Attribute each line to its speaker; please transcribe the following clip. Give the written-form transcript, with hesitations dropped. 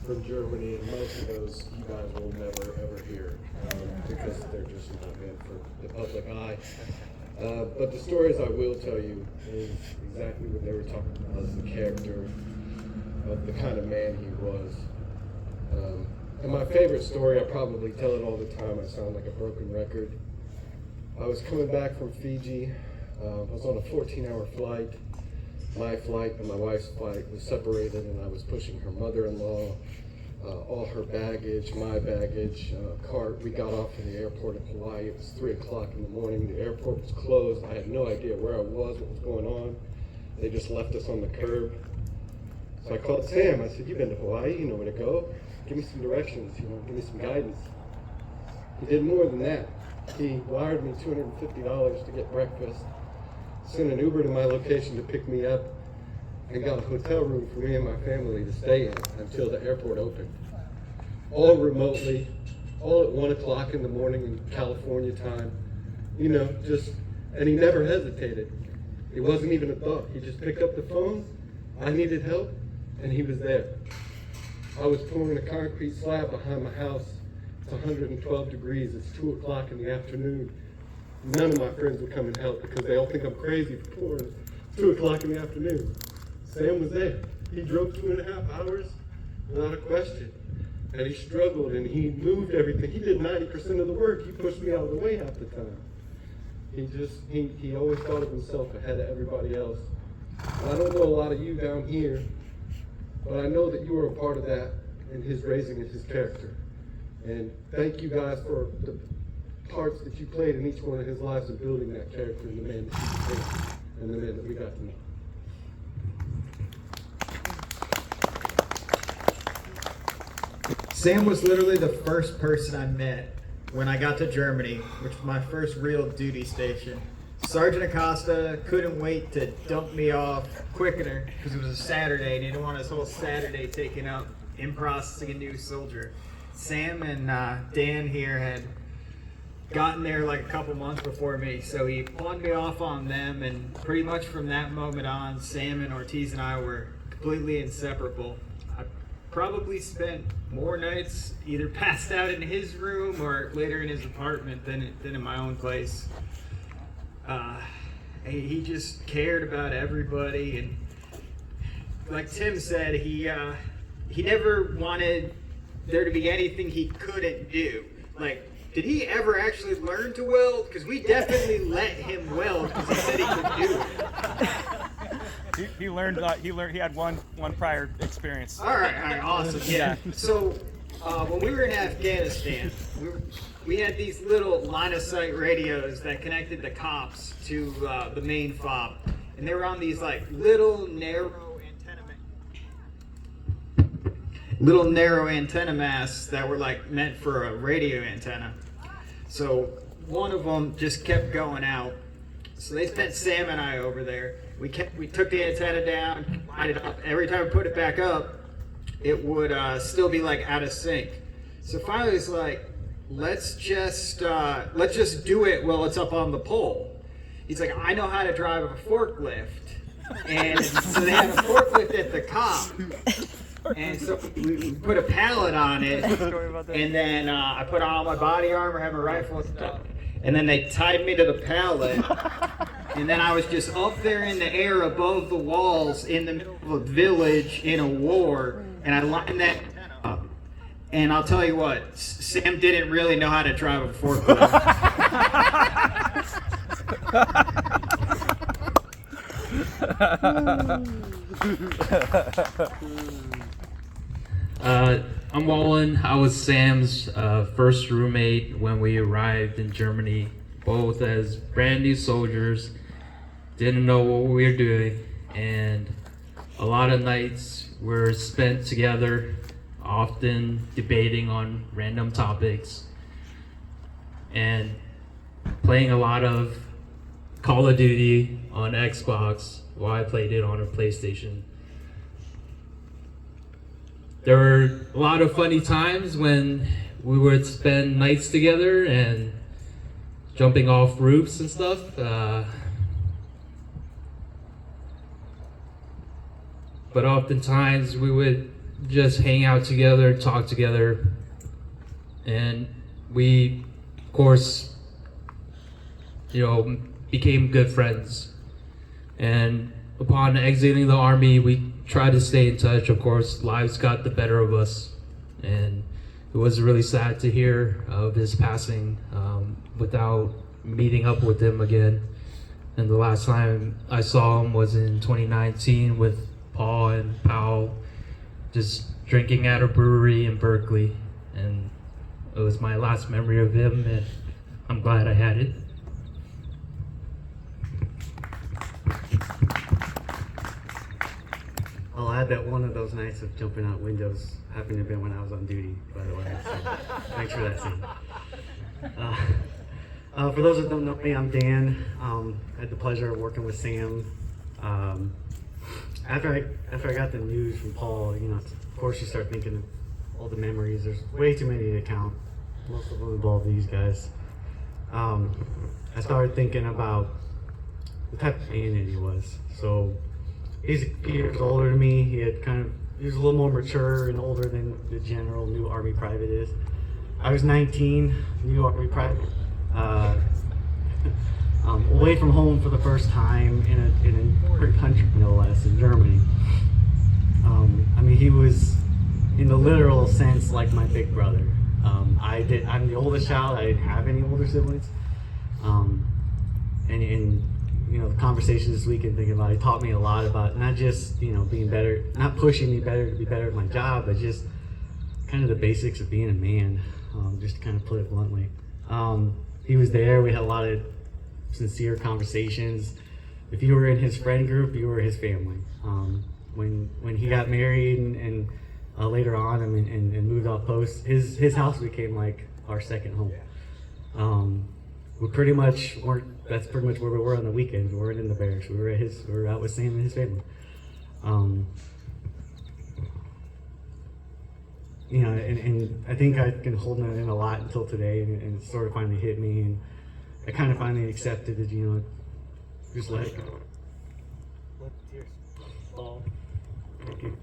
Speaker 1: from Germany, and most of those you guys will never ever hear because they're just not meant for the public eye. But the stories I will tell you is exactly what they were talking about, as the character of the kind of man he was. And my favorite story, I probably tell it all the time, I sound like a broken record. I was coming back from Fiji. I was on a 14-hour flight. My flight and my wife's flight was separated, and I was pushing her mother-in-law, all her baggage, my baggage, cart. We got off in the airport in Hawaii. It was 3 o'clock in the morning. The airport was closed. I had no idea where I was, what was going on. They just left us on the curb. So I called Sam. I said, "You've been to Hawaii, you know where to go. Give me some directions, give me some guidance." He did more than that. He wired me $250 to get breakfast, sent an Uber to my location to pick me up, and got a hotel room for me and my family to stay in until the airport opened. All remotely, all at 1 o'clock in the morning in California time, and he never hesitated. It wasn't even a thought. He just picked up the phone. I needed help, and he was there. I was pouring a concrete slab behind my house. It's 112 degrees. It's 2 o'clock in the afternoon. None of my friends would come and help because they all think I'm crazy for pouring. It's 2 o'clock in the afternoon. Sam was there. He drove 2.5 hours without a question. And he struggled and he moved everything. He did 90% of the work. He pushed me out of the way half the time. He always thought of himself ahead of everybody else. And I don't know a lot of you down here, but I know that you were a part of that in his raising of his character. And thank you guys for the parts that you played in each one of his lives in building that character and the man that he became and the man that we got to know.
Speaker 2: Sam was literally the first person I met when I got to Germany, which was my first real duty station. Sergeant Acosta couldn't wait to dump me off quicker because it was a Saturday and he didn't want his whole Saturday taken up in processing a new soldier. Sam and Dan here had gotten there like a couple months before me, so he pawned me off on them, and pretty much from that moment on, Sam and Ortiz and I were completely inseparable. I probably spent more nights either passed out in his room or later in his apartment than in my own place. He just cared about everybody, and like Tim said, he never wanted there to be anything he couldn't do. Like, did he ever actually learn to weld? Because we definitely let him weld because he said he could do it.
Speaker 3: He learned. He had one prior experience.
Speaker 2: All right, awesome. Yeah. So when we were in Afghanistan, we had these little line of sight radios that connected the cops to the main fob, and they were on these like little narrow antenna masts that were like meant for a radio antenna. So one of them just kept going out. So they sent Sam and I over there. We took the antenna down, lined it up. Every time we put it back up, it would still be like out of sync. So finally it's like, let's just do it while it's up on the pole. He's like, I know how to drive a forklift. And so they had a forklift at the cop. And so we put a pallet on it, and then I put on all my body armor, have a rifle and stuff, and then they tied me to the pallet, and then I was just up there in the air above the walls in the middle of a village in a war, and I lined that up. And I'll tell you what, Sam didn't really know how to drive a forklift.
Speaker 4: I'm Wallen. I was Sam's first roommate when we arrived in Germany, both as brand new soldiers, didn't know what we were doing, and a lot of nights were spent together, often debating on random topics, and playing a lot of Call of Duty on Xbox while I played it on a PlayStation. There were a lot of funny times when we would spend nights together and jumping off roofs and stuff. But oftentimes we would just hang out together, talk together, and we, of course, became good friends. And upon exiting the Army, we tried to stay in touch. Of course, lives got the better of us, and it was really sad to hear of his passing without meeting up with him again. And the last time I saw him was in 2019 with Paul and Powell, just drinking at a brewery in Berkeley. And it was my last memory of him, and I'm glad I had it.
Speaker 5: I'll add that one of those nights of jumping out windows happened to have been when I was on duty, by the way. So thanks for that, Sam. For those that don't know me, I'm Dan. I had the pleasure of working with Sam. After I got the news from Paul, of course you start thinking of all the memories. There's way too many to count. Most of them involve these guys. I started thinking about the type of man that he was. So he's a few years older than me. He was a little more mature and older than the general new Army private is. I was 19, new Army private. Away from home for the first time in a foreign country, no less, in Germany. He was, in the literal sense, like my big brother. I'm the oldest child. I didn't have any older siblings. The conversations this weekend thinking about it taught me a lot about not just being better, not pushing me better to be better at my job, but just kind of the basics of being a man. Just to kind of put it bluntly. He was there. We had a lot of sincere conversations. If you were in his friend group, you were his family. When he got married and later on and moved off post, his house became like our second home. We pretty much weren't. That's pretty much where we were on the weekends. We weren't in the barracks. We were out with Sam and his family. And I think I've been holding it in a lot until today, and it sort of finally hit me, and I kind of finally accepted it, just let it go. Let the tears fall. Thank you.